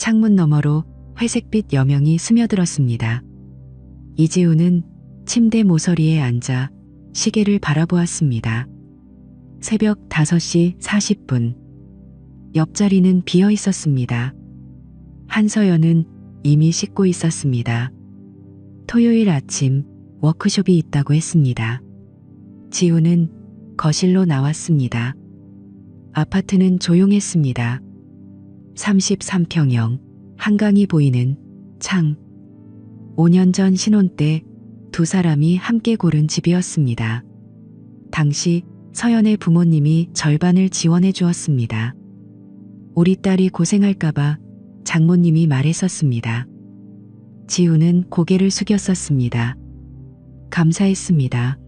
창문 너머로 회색빛 여명이 스며들었습니다. 이지우는 침대 모서리에 앉아 시계를 바라보았습니다. 새벽 5시 40분. 옆자리는 비어 있었습니다. 한서연은 이미 씻고 있었습니다. 토요일 아침 워크숍이 있다고 했습니다. 지우는 거실로 나왔습니다. 아파트는 조용했습니다. 33평형, 한강이 보이는 창. 5년 전 신혼 때 두 사람이 함께 고른 집이었습니다. 당시 서연의 부모님이 절반을 지원해 주었습니다. 우리 딸이 고생할까봐 장모님이 말했었습니다. 지우는 고개를 숙였었습니다. 감사했습니다.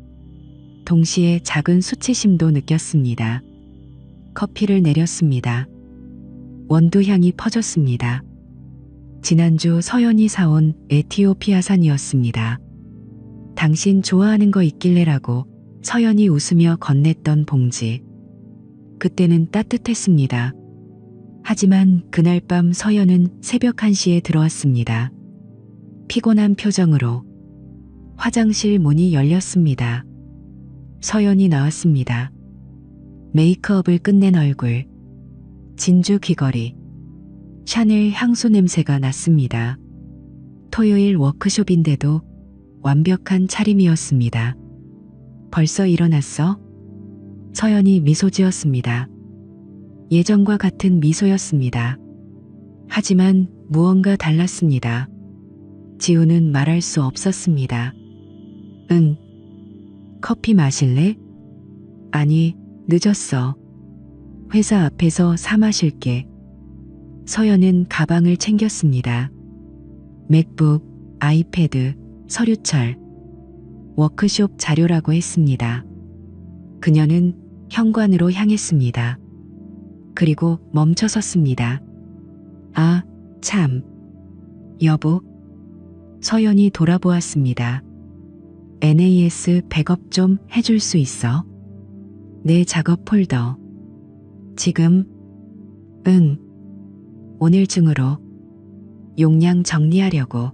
동시에 작은 수치심도 느꼈습니다. 커피를 내렸습니다. 원두향이 퍼졌습니다. 지난주 서연이 사온 에티오피아산이었습니다. 당신 좋아하는 거 있길래라고 서연이 웃으며 건넸던 봉지. 그때는 따뜻했습니다. 하지만 그날 밤 서연은 새벽 1시에 들어왔습니다. 피곤한 표정으로. 화장실 문이 열렸습니다. 서연이 나왔습니다. 메이크업을 끝낸 얼굴. 진주 귀걸이. 샤넬 향수 냄새가 났습니다. 토요일 워크숍인데도 완벽한 차림이었습니다. 벌써 일어났어? 서연이 미소 지었습니다. 예전과 같은 미소였습니다. 하지만 무언가 달랐습니다. 지우는 말할 수 없었습니다. 응. 커피 마실래? 아니, 늦었어. 회사 앞에서 사 마실게. 서연은 가방을 챙겼습니다. 맥북, 아이패드, 서류철, 워크숍 자료라고 했습니다. 그녀는 현관으로 향했습니다. 그리고 멈춰섰습니다. 아, 참. 여보. 서연이 돌아보았습니다. NAS 백업 좀 해줄 수 있어? 내 작업 폴더. 지금? 응. 오늘 중으로. 용량 정리하려고.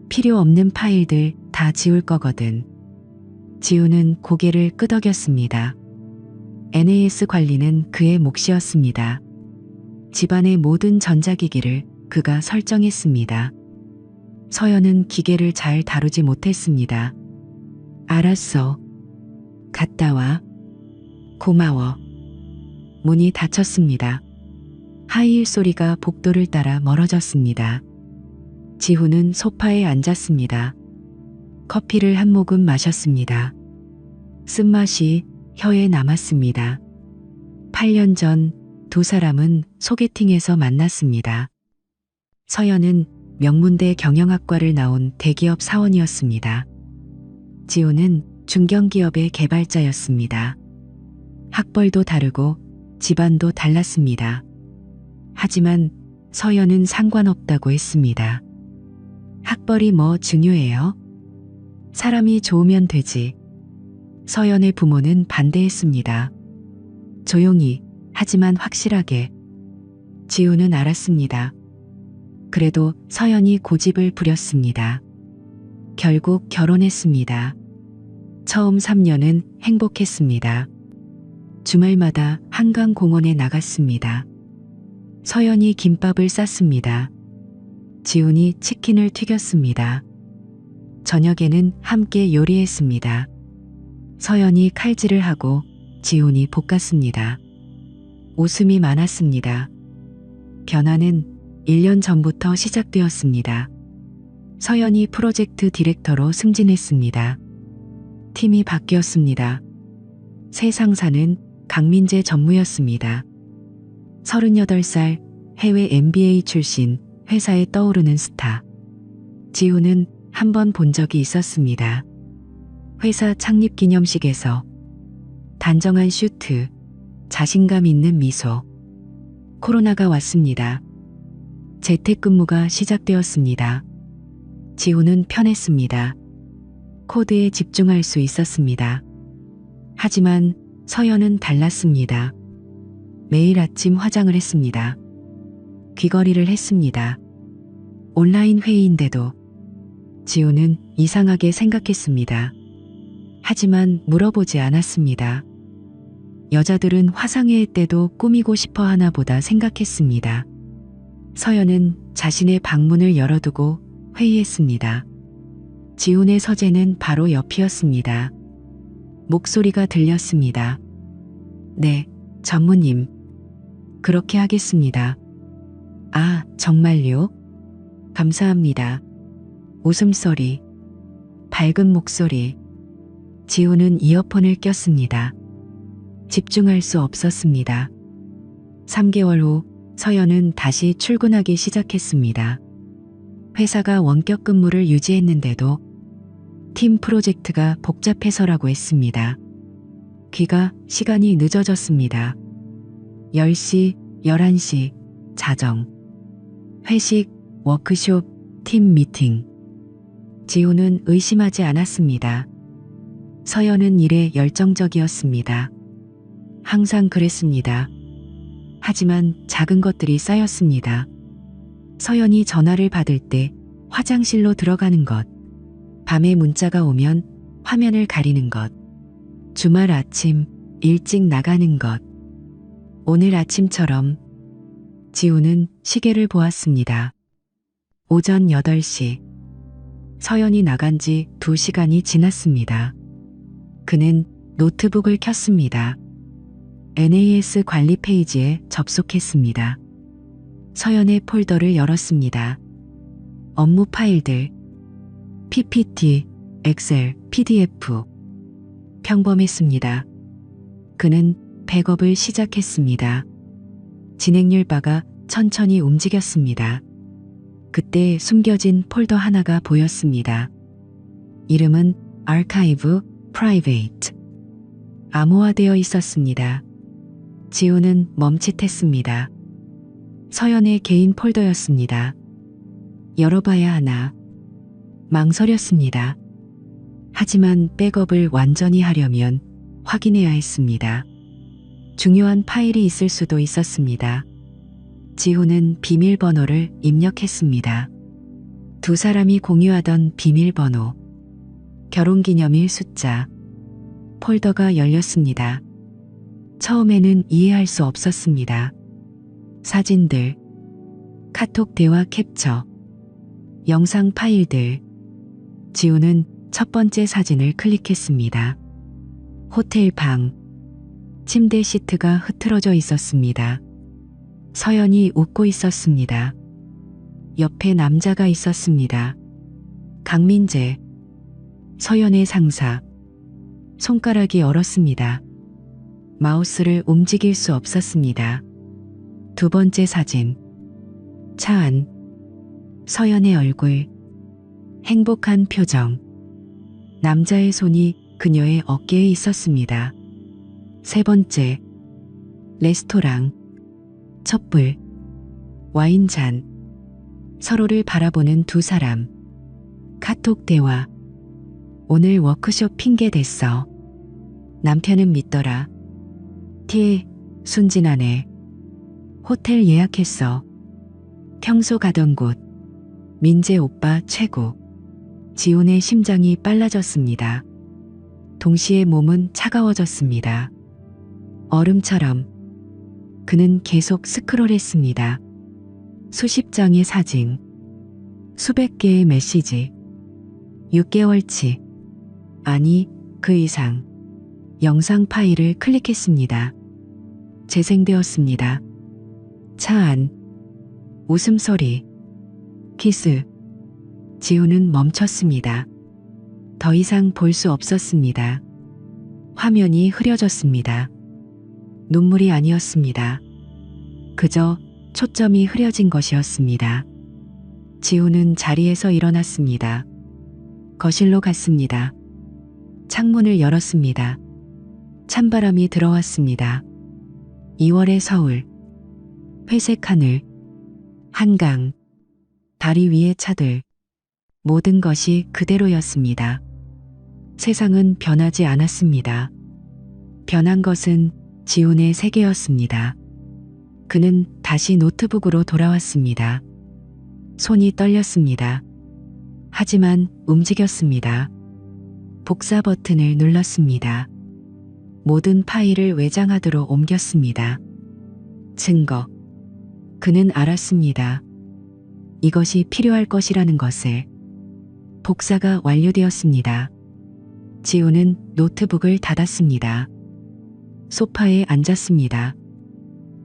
필요 없는 파일들 다 지울 거거든. 지우는 고개를 끄덕였습니다. NAS 관리는 그의 몫이었습니다. 집안의 모든 전자기기를 그가 설정했습니다. 서연은 기계를 잘 다루지 못했습니다. 알았어. 갔다 와. 고마워. 문이 닫혔습니다. 하이힐 소리가 복도를 따라 멀어졌습니다. 지우는 소파에 앉았습니다. 커피를 한 모금 마셨습니다. 쓴맛이 혀에 남았습니다. 8년 전 두 사람은 소개팅에서 만났습니다. 서연은 명문대 경영학과를 나온 대기업 사원이었습니다. 지우는 중견기업의 개발자였습니다. 학벌도 다르고 집안도 달랐습니다. 하지만 서연은 상관없다고 했습니다. 학벌이 뭐 중요해요? 사람이 좋으면 되지. 서연의 부모는 반대했습니다. 조용히, 하지만 확실하게. 지우는 알았습니다. 그래도 서연이 고집을 부렸습니다. 결국 결혼했습니다. 처음 3년은 행복했습니다. 주말마다 한강공원에 나갔습니다. 서연이 김밥을 쌌습니다. 지훈이 치킨을 튀겼습니다. 저녁에는 함께 요리했습니다. 서연이 칼질을 하고 지훈이 볶았습니다. 웃음이 많았습니다. 변화는 1년 전부터 시작되었습니다. 서연이 프로젝트 디렉터로 승진했습니다. 팀이 바뀌었습니다. 새 상사는 강민재 전무였습니다. 38살 해외 MBA 출신 회사에 떠오르는 스타. 지우는 한 번 본 적이 있었습니다. 회사 창립 기념식에서 단정한 슈트, 자신감 있는 미소. 코로나가 왔습니다. 재택근무가 시작되었습니다. 지우는 편했습니다. 코드에 집중할 수 있었습니다. 하지만 서연은 달랐습니다. 매일 아침 화장을 했습니다. 귀걸이를 했습니다. 온라인 회의인데도 지우는 이상하게 생각했습니다. 하지만 물어보지 않았습니다. 여자들은 화상회의 때도 꾸미고 싶어 하나 보다 생각했습니다. 서연은 자신의 방문을 열어두고 회의했습니다. 지훈의 서재는 바로 옆이었습니다. 목소리가 들렸습니다. 네, 전무님. 그렇게 하겠습니다. 아, 정말요? 감사합니다. 웃음소리, 밝은 목소리. 지훈은 이어폰을 꼈습니다. 집중할 수 없었습니다. 3개월 후 서연은 다시 출근하기 시작했습니다. 회사가 원격 근무를 유지했는데도 팀 프로젝트가 복잡해서라고 했습니다. 귀가 시간이 늦어졌습니다. 10시, 11시, 자정, 회식, 워크숍, 팀 미팅. 지우는 의심하지 않았습니다. 서연은 일에 열정적이었습니다. 항상 그랬습니다. 하지만 작은 것들이 쌓였습니다. 서연이 전화를 받을 때 화장실로 들어가는 것, 밤에 문자가 오면 화면을 가리는 것, 주말 아침 일찍 나가는 것. 오늘 아침처럼 지우는 시계를 보았습니다. 오전 8시. 서연이 나간 지 2시간이 지났습니다. 그는 노트북을 켰습니다. NAS 관리 페이지에 접속했습니다. 서연의 폴더를 열었습니다. 업무 파일들, PPT, 엑셀, PDF. 평범했습니다. 그는 백업을 시작했습니다. 진행률 바가 천천히 움직였습니다. 그때 숨겨진 폴더 하나가 보였습니다. 이름은 Archive Private. 암호화되어 있었습니다. 지우는 멈칫했습니다. 서연의 개인 폴더였습니다. 열어봐야 하나. 망설였습니다. 하지만 백업을 완전히 하려면 확인해야 했습니다. 중요한 파일이 있을 수도 있었습니다. 지우는 비밀번호를 입력했습니다. 두 사람이 공유하던 비밀번호. 결혼기념일 숫자. 폴더가 열렸습니다. 처음에는 이해할 수 없었습니다. 사진들, 카톡 대화 캡처, 영상 파일들. 지우는 첫 번째 사진을 클릭했습니다. 호텔 방, 침대 시트가 흐트러져 있었습니다. 서연이 웃고 있었습니다. 옆에 남자가 있었습니다. 강민재, 서연의 상사. 손가락이 얼었습니다. 마우스를 움직일 수 없었습니다. 두 번째 사진. 차 안. 서연의 얼굴. 행복한 표정. 남자의 손이 그녀의 어깨에 있었습니다. 세 번째. 레스토랑. 촛불. 와인잔. 서로를 바라보는 두 사람. 카톡 대화. 오늘 워크숍 핑계 댔어. 남편은 믿더라. 티, 순진하네. 호텔 예약했어. 평소 가던 곳. 민재 오빠 최고. 지훈의 심장이 빨라졌습니다. 동시에 몸은 차가워졌습니다. 얼음처럼. 그는 계속 스크롤했습니다. 수십 장의 사진. 수백 개의 메시지. 6개월치. 아니, 그 이상. 영상 파일을 클릭했습니다. 재생되었습니다. 차 안. 웃음소리. 키스. 지우는 멈췄습니다. 더 이상 볼 수 없었습니다. 화면이 흐려졌습니다. 눈물이 아니었습니다. 그저 초점이 흐려진 것이었습니다. 지우는 자리에서 일어났습니다. 거실로 갔습니다. 창문을 열었습니다. 찬바람이 들어왔습니다. 2월의 서울. 회색 하늘. 한강. 다리 위의 차들. 모든 것이 그대로였습니다. 세상은 변하지 않았습니다. 변한 것은 지훈의 세계였습니다. 그는 다시 노트북으로 돌아왔습니다. 손이 떨렸습니다. 하지만 움직였습니다. 복사 버튼을 눌렀습니다. 모든 파일을 외장하드로 옮겼습니다. 증거. 그는 알았습니다. 이것이 필요할 것이라는 것을. 복사가 완료되었습니다. 지우는 노트북을 닫았습니다. 소파에 앉았습니다.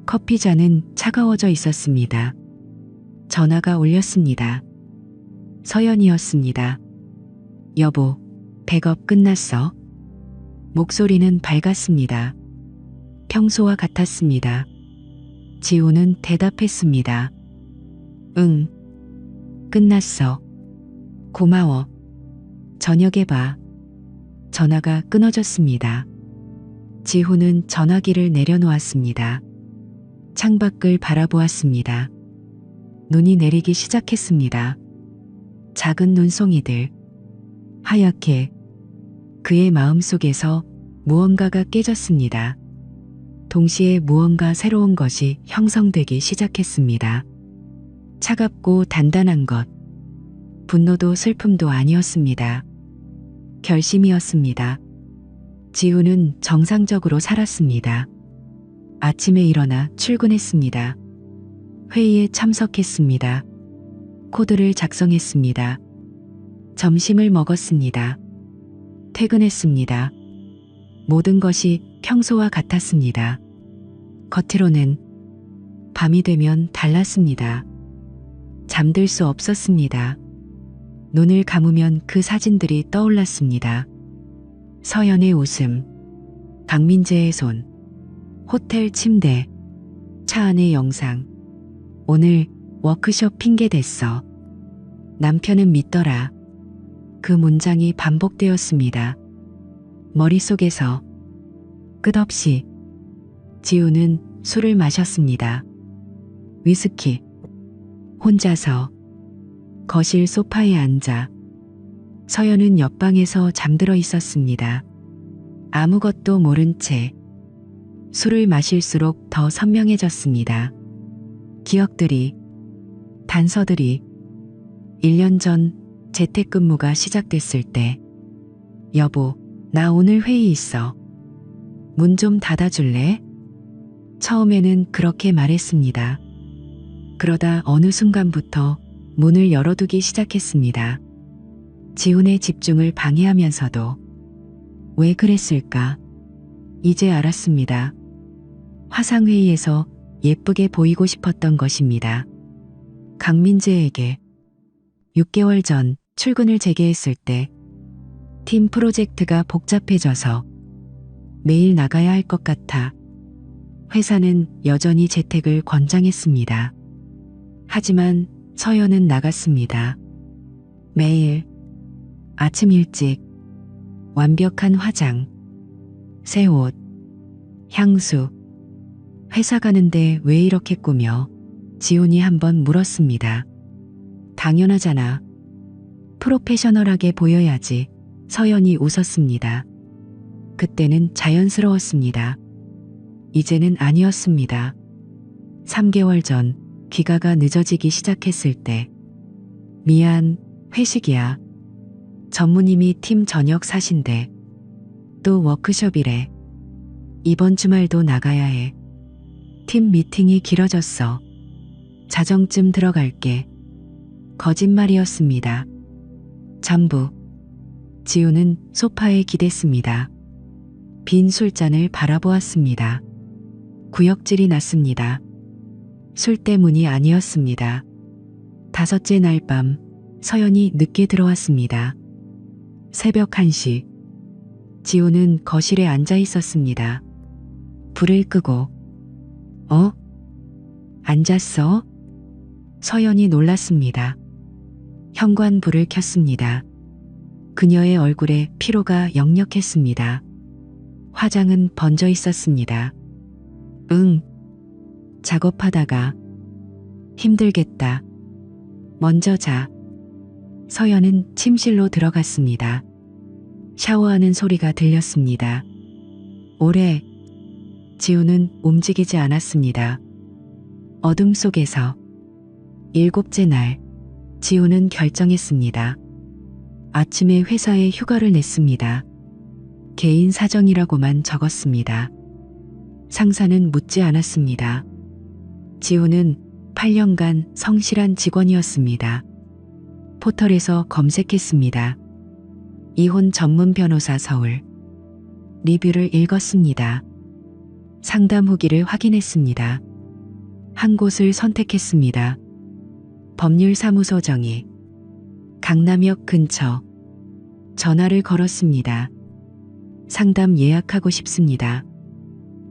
커피잔은 차가워져 있었습니다. 전화가 울렸습니다. 서연이었습니다. 여보, 백업 끝났어? 목소리는 밝았습니다. 평소와 같았습니다. 지우는 대답했습니다. 응. 끝났어. 고마워. 저녁에 봐. 전화가 끊어졌습니다. 지우는 전화기를 내려놓았습니다. 창밖을 바라보았습니다. 눈이 내리기 시작했습니다. 작은 눈송이들. 하얗게. 그의 마음속에서 무언가가 깨졌습니다. 동시에 무언가 새로운 것이 형성되기 시작했습니다. 차갑고 단단한 것. 분노도 슬픔도 아니었습니다. 결심이었습니다. 지우는 정상적으로 살았습니다. 아침에 일어나 출근했습니다. 회의에 참석했습니다. 코드를 작성했습니다. 점심을 먹었습니다. 퇴근했습니다. 모든 것이 평소와 같았습니다. 겉으로는 밤이 되면 달랐습니다. 잠들 수 없었습니다. 눈을 감으면 그 사진들이 떠올랐습니다. 서연의 웃음, 강민재의 손, 호텔 침대, 차 안의 영상. 오늘 워크숍 핑계 댔어. 남편은 믿더라. 그 문장이 반복되었습니다. 머릿속에서 끝없이. 지우는 술을 마셨습니다. 위스키. 혼자서 거실 소파에 앉아. 서연은 옆방에서 잠들어 있었습니다. 아무것도 모른 채. 술을 마실수록 더 선명해졌습니다. 기억들이, 단서들이. 1년 전 재택근무가 시작됐을 때. 여보, 나 오늘 회의 있어. 문 좀 닫아줄래? 처음에는 그렇게 말했습니다. 그러다 어느 순간부터 문을 열어두기 시작했습니다. 지훈의 집중을 방해하면서도. 왜 그랬을까? 이제 알았습니다. 화상회의에서 예쁘게 보이고 싶었던 것입니다. 강민재에게 6개월 전 출근을 재개했을 때 팀 프로젝트가 복잡해져서 매일 나가야 할 것 같아 회사는 여전히 재택을 권장했습니다. 하지만 서연은 나갔습니다. 매일 아침 일찍 완벽한 화장, 새 옷, 향수. 회사 가는데 왜 이렇게 꾸며? 지훈이 한번 물었습니다. 당연하잖아. 프로페셔널하게 보여야지. 서연이 웃었습니다. 그때는 자연스러웠습니다. 이제는 아니었습니다. 3개월 전 귀가가 늦어지기 시작했을 때. 미안, 회식이야. 전무님이 팀 저녁 사신대. 또 워크숍이래. 이번 주말도 나가야 해. 팀 미팅이 길어졌어. 자정쯤 들어갈게. 거짓말이었습니다. 전부. 지우는 소파에 기댔습니다. 빈 술잔을 바라보았습니다. 구역질이 났습니다. 술 때문이 아니었습니다. 5째 날 밤 서연이 늦게 들어왔습니다. 새벽 1시. 지우는 거실에 앉아 있었습니다. 불을 끄고. 앉았어? 서연이 놀랐습니다. 현관불을 켰습니다. 그녀의 얼굴에 피로가 역력했습니다. 화장은 번져 있었습니다. 응. 작업하다가. 힘들겠다. 먼저 자. 서연은 침실로 들어갔습니다. 샤워하는 소리가 들렸습니다. 오래. 지우는 움직이지 않았습니다. 어둠 속에서 7째 날, 지우는 결정했습니다. 아침에 회사에 휴가를 냈습니다. 개인 사정이라고만 적었습니다. 상사는 묻지 않았습니다. 지우는 8년간 성실한 직원이었습니다. 포털에서 검색했습니다. 이혼 전문 변호사 서울. 리뷰를 읽었습니다. 상담 후기를 확인했습니다. 한 곳을 선택했습니다. 법률사무소 정의. 강남역 근처. 전화를 걸었습니다. 상담 예약하고 싶습니다.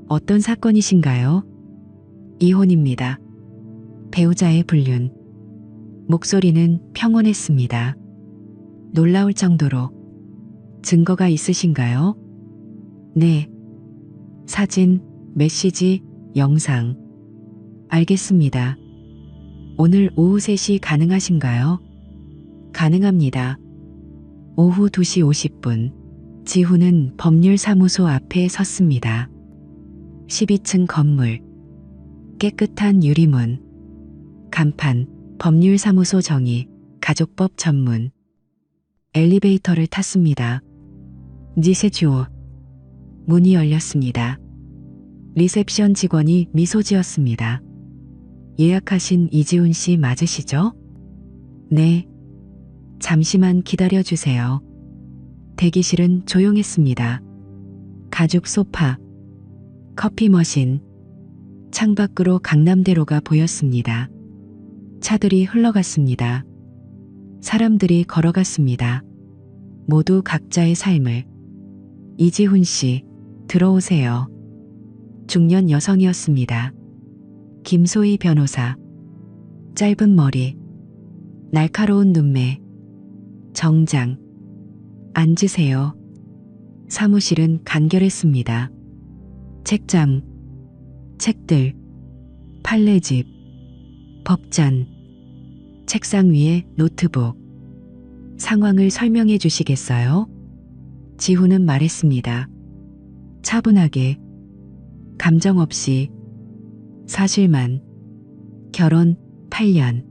어떤 사건이신가요? 이혼입니다. 배우자의 불륜. 목소리는 평온했습니다. 놀라울 정도로. 증거가 있으신가요? 네. 사진, 메시지, 영상. 알겠습니다. 오늘 오후 3시 가능하신가요? 가능합니다. 오후 2시 50분. 지훈은 법률사무소 앞에 섰습니다. 12층 건물. 깨끗한 유리문. 간판, 법률사무소 정의, 가족법 전문. 엘리베이터를 탔습니다. 니세주오. 문이 열렸습니다. 리셉션 직원이 미소 지었습니다. 예약하신 이지훈 씨 맞으시죠? 네. 잠시만 기다려주세요. 대기실은 조용했습니다. 가죽 소파, 커피 머신, 창밖으로 강남대로가 보였습니다. 차들이 흘러갔습니다. 사람들이 걸어갔습니다. 모두 각자의 삶을. 이지훈 씨, 들어오세요. 중년 여성이었습니다. 김소희 변호사. 짧은 머리, 날카로운 눈매, 정장. 앉으세요. 사무실은 간결했습니다. 책장, 책들, 판례집, 법전, 책상 위에 노트북. 상황을 설명해 주시겠어요? 지훈은 말했습니다. 차분하게, 감정 없이, 사실만. 결혼 8년,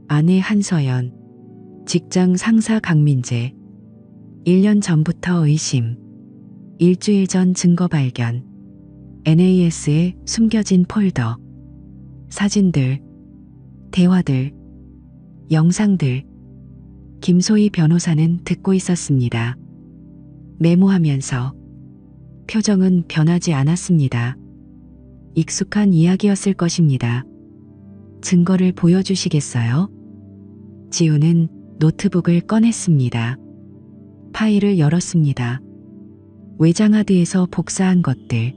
아내 한서연, 직장 상사 강민재. 1년 전부터 의심, 일주일 전 증거 발견. NAS에 숨겨진 폴더, 사진들, 대화들, 영상들. 김소희 변호사는 듣고 있었습니다. 메모하면서. 표정은 변하지 않았습니다. 익숙한 이야기였을 것입니다. 증거를 보여주시겠어요? 지우는 노트북을 꺼냈습니다. 파일을 열었습니다. 외장하드에서 복사한 것들.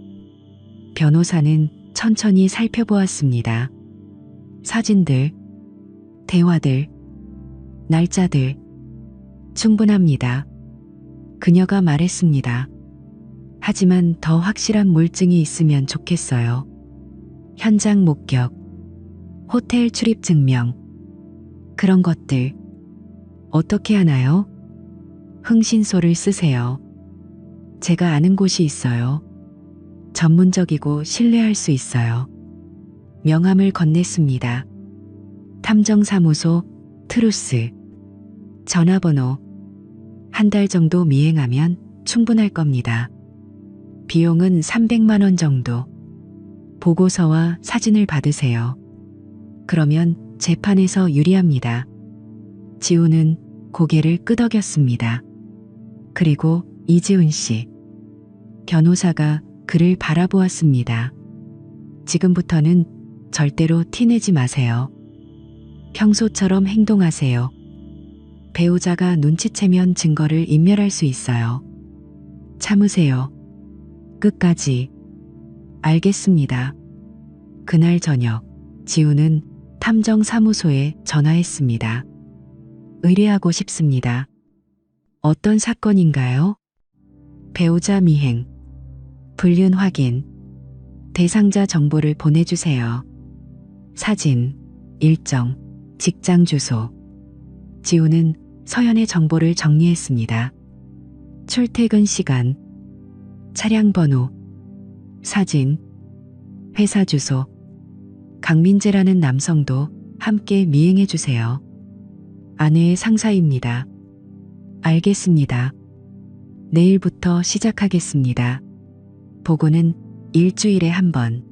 변호사는 천천히 살펴보았습니다. 사진들, 대화들, 날짜들. 충분합니다. 그녀가 말했습니다. 하지만 더 확실한 물증이 있으면 좋겠어요. 현장 목격, 호텔 출입 증명. 그런 것들. 어떻게 하나요? 흥신소를 쓰세요. 제가 아는 곳이 있어요. 전문적이고 신뢰할 수 있어요. 명함을 건넸습니다. 탐정사무소 트루스. 전화번호. 한 달 정도 미행하면 충분할 겁니다. 비용은 300만 원 정도. 보고서와 사진을 받으세요. 그러면 재판에서 유리합니다. 지우는 고개를 끄덕였습니다. 그리고 이지훈 씨. 변호사가 그를 바라보았습니다. 지금부터는 절대로 티내지 마세요. 평소처럼 행동하세요. 배우자가 눈치채면 증거를 인멸할 수 있어요. 참으세요. 끝까지. 알겠습니다. 그날 저녁, 지우는 탐정사무소에 전화했습니다. 의뢰하고 싶습니다. 어떤 사건인가요? 배우자 미행, 불륜 확인, 대상자 정보를 보내주세요. 사진, 일정, 직장 주소. 지우는 서연의 정보를 정리했습니다. 출퇴근 시간, 차량 번호, 사진, 회사 주소. 강민재라는 남성도 함께 미행해 주세요. 아내의 상사입니다. 알겠습니다. 내일부터 시작하겠습니다. 보고는 일주일에 한 번.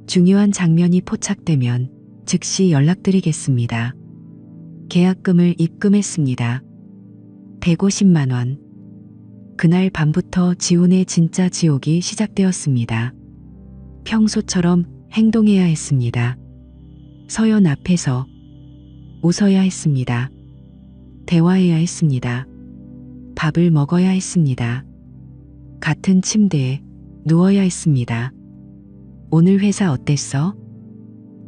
중요한 장면이 포착되면 즉시 연락드리겠습니다. 계약금을 입금했습니다. 150만 원. 그날 밤부터 지훈의 진짜 지옥이 시작되었습니다. 평소처럼 행동해야 했습니다. 서연 앞에서 웃어야 했습니다. 대화해야 했습니다. 밥을 먹어야 했습니다. 같은 침대에 누워야 했습니다. 오늘 회사 어땠어?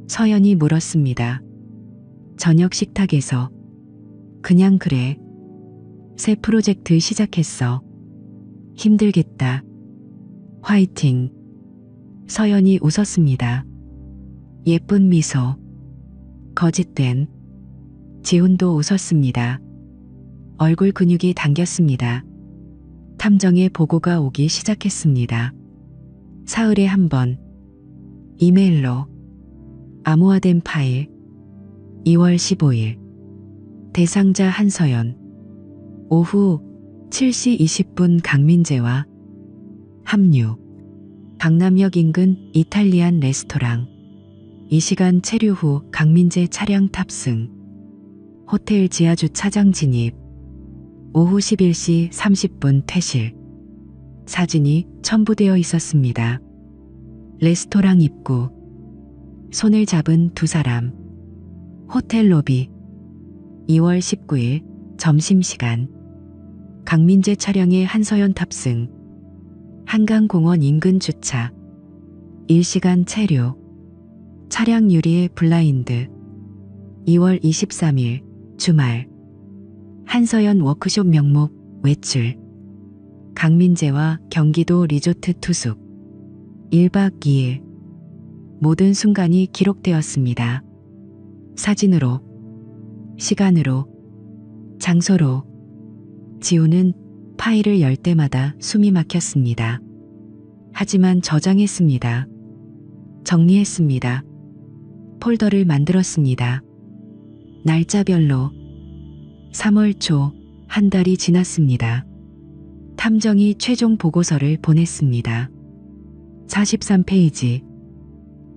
서연이 물었습니다. 저녁 식탁에서 그냥 그래. 새 프로젝트 시작했어. 힘들겠다. 화이팅. 서연이 웃었습니다. 예쁜 미소. 거짓된. 지훈도 웃었습니다. 얼굴 근육이 당겼습니다. 탐정의 보고가 오기 시작했습니다. 사흘에 한 번. 이메일로. 암호화된 파일. 2월 15일. 대상자 한서연. 오후 7시 20분 강민재와 합류. 강남역 인근 이탈리안 레스토랑. 이 시간 체류 후 강민재 차량 탑승. 호텔 지하주차장 진입. 오후 11시 30분 퇴실. 사진이 첨부되어 있었습니다. 레스토랑 입구. 손을 잡은 두 사람. 호텔 로비. 2월 19일 점심시간. 강민재 차량에 한서연 탑승. 한강공원 인근 주차. 일시간 체류. 차량 유리에 블라인드. 2월 23일 주말. 한서연 워크숍 명목 외출. 강민재와 경기도 리조트 투숙. 1박 2일. 모든 순간이 기록되었습니다. 사진으로, 시간으로, 장소로. 지훈은 파일을 열 때마다 숨이 막혔습니다. 하지만 저장했습니다. 정리했습니다. 폴더를 만들었습니다. 날짜별로. 3월 초, 한 달이 지났습니다. 탐정이 최종 보고서를 보냈습니다. 43페이지.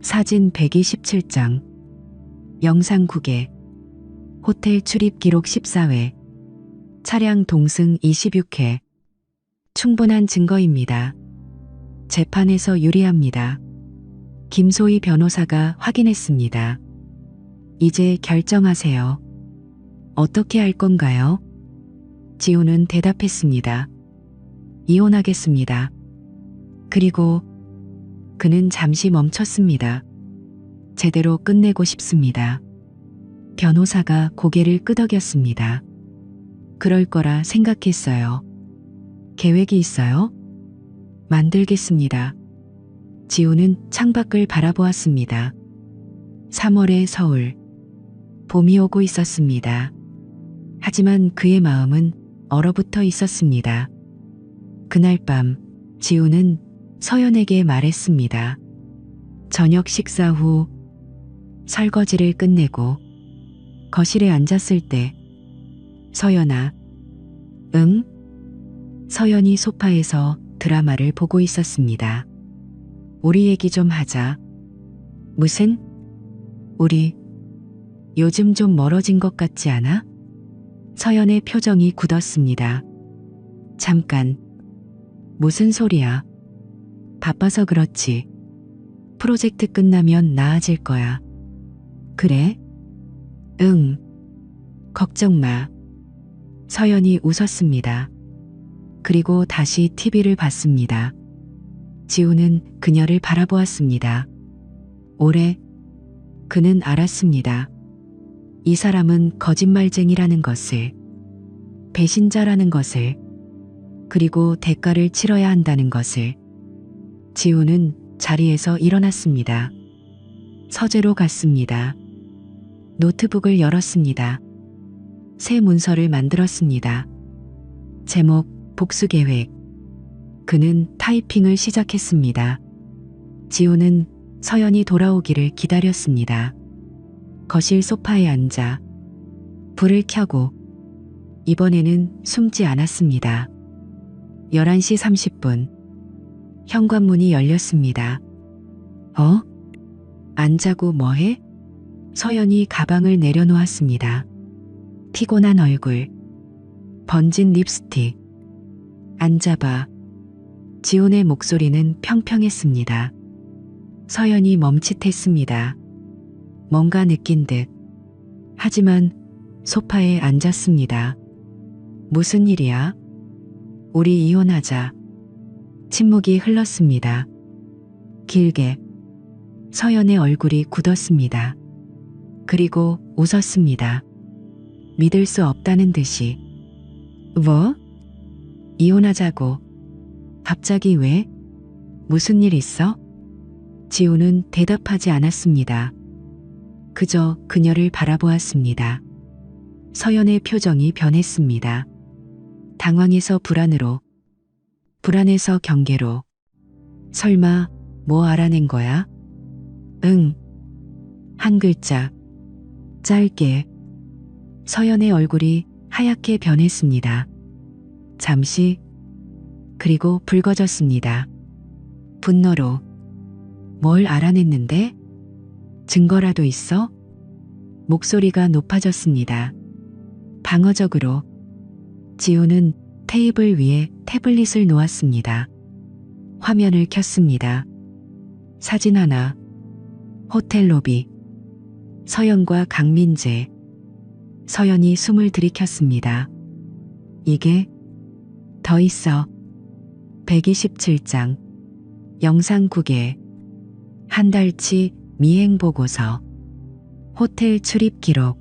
사진 127장. 영상 9개. 호텔 출입 기록 14회. 차량 동승 26회. 충분한 증거입니다. 재판에서 유리합니다. 김소희 변호사가 확인했습니다. 이제 결정하세요. 어떻게 할 건가요? 지훈은 대답했습니다. 이혼하겠습니다. 그리고 그는 잠시 멈췄습니다. 제대로 끝내고 싶습니다. 변호사가 고개를 끄덕였습니다. 그럴 거라 생각했어요. 계획이 있어요? 만들겠습니다. 지훈은 창밖을 바라보았습니다. 3월의 서울. 봄이 오고 있었습니다. 하지만 그의 마음은 얼어붙어 있었습니다. 그날 밤 지훈은 서연에게 말했습니다. 저녁 식사 후 설거지를 끝내고 거실에 앉았을 때 서연아, 응? 서연이 소파에서 드라마를 보고 있었습니다. 우리 얘기 좀 하자. 무슨? 우리 요즘 좀 멀어진 것 같지 않아? 서연의 표정이 굳었습니다. 잠깐. 무슨 소리야? 바빠서 그렇지. 프로젝트 끝나면 나아질 거야. 그래? 응. 걱정 마. 서연이 웃었습니다. 그리고 다시 TV를 봤습니다. 지훈은 그녀를 바라보았습니다. 오래. 그는 알았습니다. 이 사람은 거짓말쟁이라는 것을, 배신자라는 것을, 그리고 대가를 치러야 한다는 것을. 지훈은 자리에서 일어났습니다. 서재로 갔습니다. 노트북을 열었습니다. 새 문서를 만들었습니다. 제목, 복수계획. 그는 타이핑을 시작했습니다. 지훈은 서연이 돌아오기를 기다렸습니다. 거실 소파에 앉아 불을 켜고 이번에는 숨지 않았습니다. 11시 30분 현관문이 열렸습니다. 안 자고 뭐해? 서연이 가방을 내려놓았습니다. 피곤한 얼굴, 번진 립스틱. 앉아봐. 지훈의 목소리는 평평했습니다. 서연이 멈칫했습니다. 뭔가 느낀 듯. 하지만 소파에 앉았습니다. 무슨 일이야? 우리 이혼하자. 침묵이 흘렀습니다. 길게. 서연의 얼굴이 굳었습니다. 그리고 웃었습니다. 믿을 수 없다는 듯이. 뭐? 이혼하자고. 갑자기 왜? 무슨 일 있어? 지우는 대답하지 않았습니다. 그저 그녀를 바라보았습니다. 서연의 표정이 변했습니다. 당황해서 불안으로, 불안해서 경계로. 설마 뭐 알아낸 거야? 응. 한 글자. 짧게. 서연의 얼굴이 하얗게 변했습니다. 잠시, 그리고 붉어졌습니다. 분노로. 뭘 알아냈는데? 증거라도 있어? 목소리가 높아졌습니다. 방어적으로. 지우는 테이블 위에 태블릿을 놓았습니다. 화면을 켰습니다. 사진 하나. 호텔 로비. 서연과 강민재. 서연이 숨을 들이켰습니다. 이게 더 있어. 127장. 영상 9개. 한 달치 미행 보고서. 호텔 출입 기록.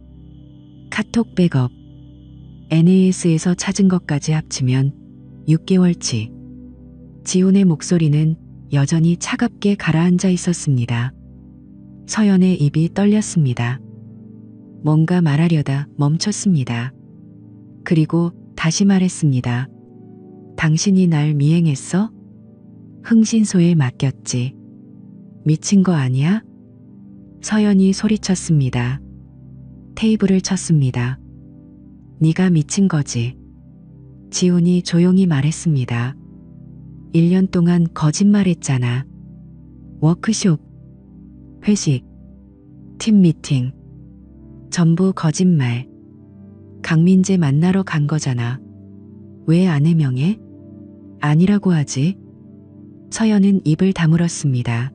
카톡 백업. NAS에서 찾은 것까지 합치면 6개월치. 지훈의 목소리는 여전히 차갑게 가라앉아 있었습니다. 서연의 입이 떨렸습니다. 뭔가 말하려다 멈췄습니다. 그리고 다시 말했습니다. 당신이 날 미행했어? 흥신소에 맡겼지. 미친 거 아니야? 서연이 소리쳤습니다. 테이블을 쳤습니다. 네가 미친 거지. 지훈이 조용히 말했습니다. 1년 동안 거짓말했잖아. 워크숍, 회식, 팀 미팅. 전부 거짓말. 강민재 만나러 간 거잖아. 왜 안 해명해? 아니라고 하지. 서연은 입을 다물었습니다.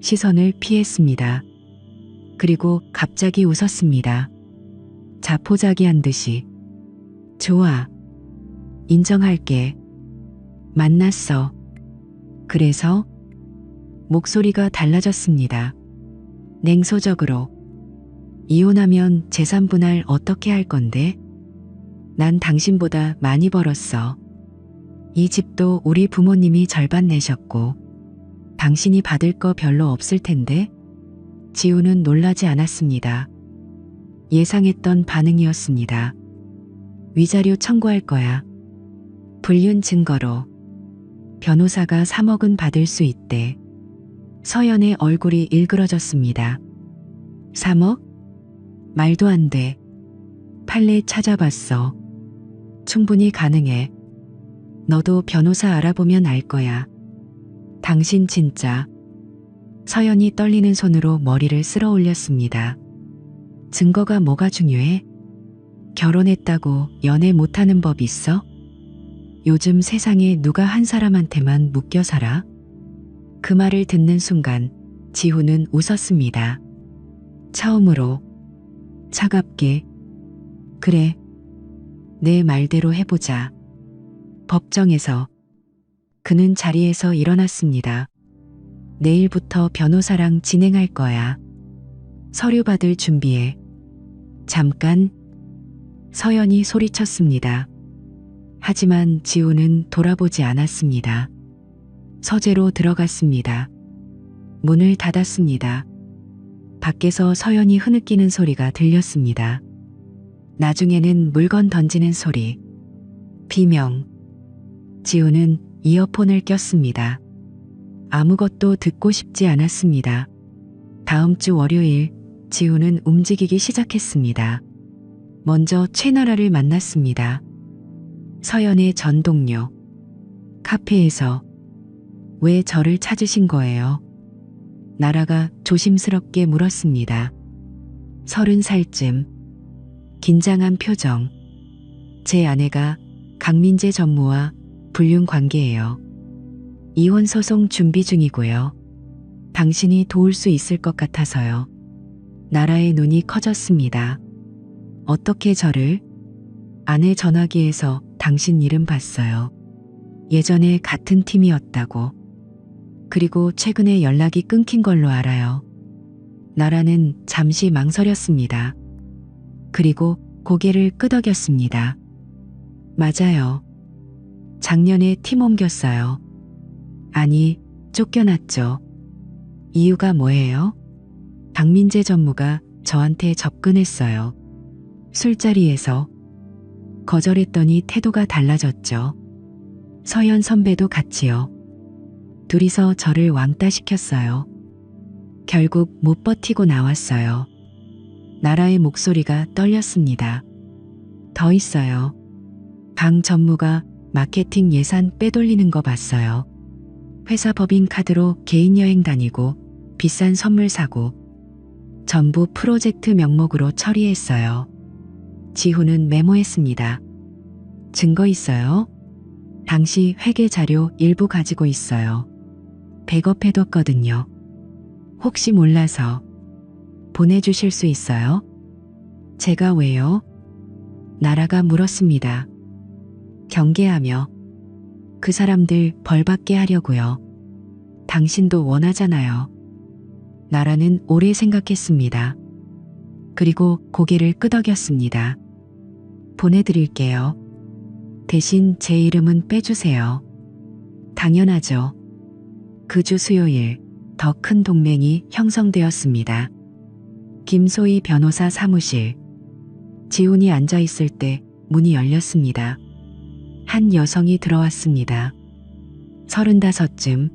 시선을 피했습니다. 그리고 갑자기 웃었습니다. 자포자기한 듯이. 좋아. 인정할게. 만났어. 그래서? 목소리가 달라졌습니다. 냉소적으로. 이혼하면 재산 분할 어떻게 할 건데? 난 당신보다 많이 벌었어. 이 집도 우리 부모님이 절반 내셨고 당신이 받을 거 별로 없을 텐데? 지우는 놀라지 않았습니다. 예상했던 반응이었습니다. 위자료 청구할 거야. 불륜 증거로. 변호사가 3억은 받을 수 있대. 서연의 얼굴이 일그러졌습니다. 3억? 말도 안 돼. 판례 찾아봤어. 충분히 가능해. 너도 변호사 알아보면 알 거야. 당신 진짜. 서연이 떨리는 손으로 머리를 쓸어 올렸습니다. 증거가 뭐가 중요해? 결혼했다고 연애 못하는 법 있어? 요즘 세상에 누가 한 사람한테만 묶여 살아? 그 말을 듣는 순간 지훈은 웃었습니다. 처음으로. 차갑게. 그래. 내 말대로 해보자. 법정에서. 그는 자리에서 일어났습니다. 내일부터 변호사랑 진행할 거야. 서류 받을 준비해. 잠깐. 서연이 소리쳤습니다. 하지만 지우는 돌아보지 않았습니다. 서재로 들어갔습니다. 문을 닫았습니다. 밖에서 서연이 흐느끼는 소리가 들렸습니다. 나중에는 물건 던지는 소리. 비명. 지우는 이어폰을 꼈습니다. 아무것도 듣고 싶지 않았습니다. 다음 주 월요일 지우는 움직이기 시작했습니다. 먼저 최나라를 만났습니다. 서연의 전 동료. 카페에서 왜 저를 찾으신 거예요? 나라가 조심스럽게 물었습니다. 30살쯤 긴장한 표정. 제 아내가 강민재 전무와 불륜 관계예요. 이혼 소송 준비 중이고요. 당신이 도울 수 있을 것 같아서요. 나라의 눈이 커졌습니다. 어떻게 저를? 아내 전화기에서 당신 이름 봤어요. 예전에 같은 팀이었다고. 그리고 최근에 연락이 끊긴 걸로 알아요. 나라는 잠시 망설였습니다. 그리고 고개를 끄덕였습니다. 맞아요. 작년에 팀 옮겼어요. 아니, 쫓겨났죠. 이유가 뭐예요? 강민재 전무가 저한테 접근했어요. 술자리에서. 거절했더니 태도가 달라졌죠. 서연 선배도 같이요. 둘이서 저를 왕따시켰어요. 결국 못 버티고 나왔어요. 나라의 목소리가 떨렸습니다. 더 있어요. 강 전무가 마케팅 예산 빼돌리는 거 봤어요. 회사 법인 카드로 개인 여행 다니고 비싼 선물 사고 전부 프로젝트 명목으로 처리했어요. 지훈은 메모했습니다. 증거 있어요? 당시 회계 자료 일부 가지고 있어요. 백업해뒀거든요. 혹시 몰라서 보내주실 수 있어요? 제가 왜요? 나라가 물었습니다. 경계하며 그 사람들 벌받게 하려고요. 당신도 원하잖아요. 나라는 오래 생각했습니다. 그리고 고개를 끄덕였습니다. 보내드릴게요. 대신 제 이름은 빼주세요. 당연하죠. 그 주 수요일 더 큰 동맹이 형성되었습니다. 김소희 변호사 사무실. 지훈이 앉아있을 때 문이 열렸습니다. 한 여성이 들어왔습니다. 35쯤,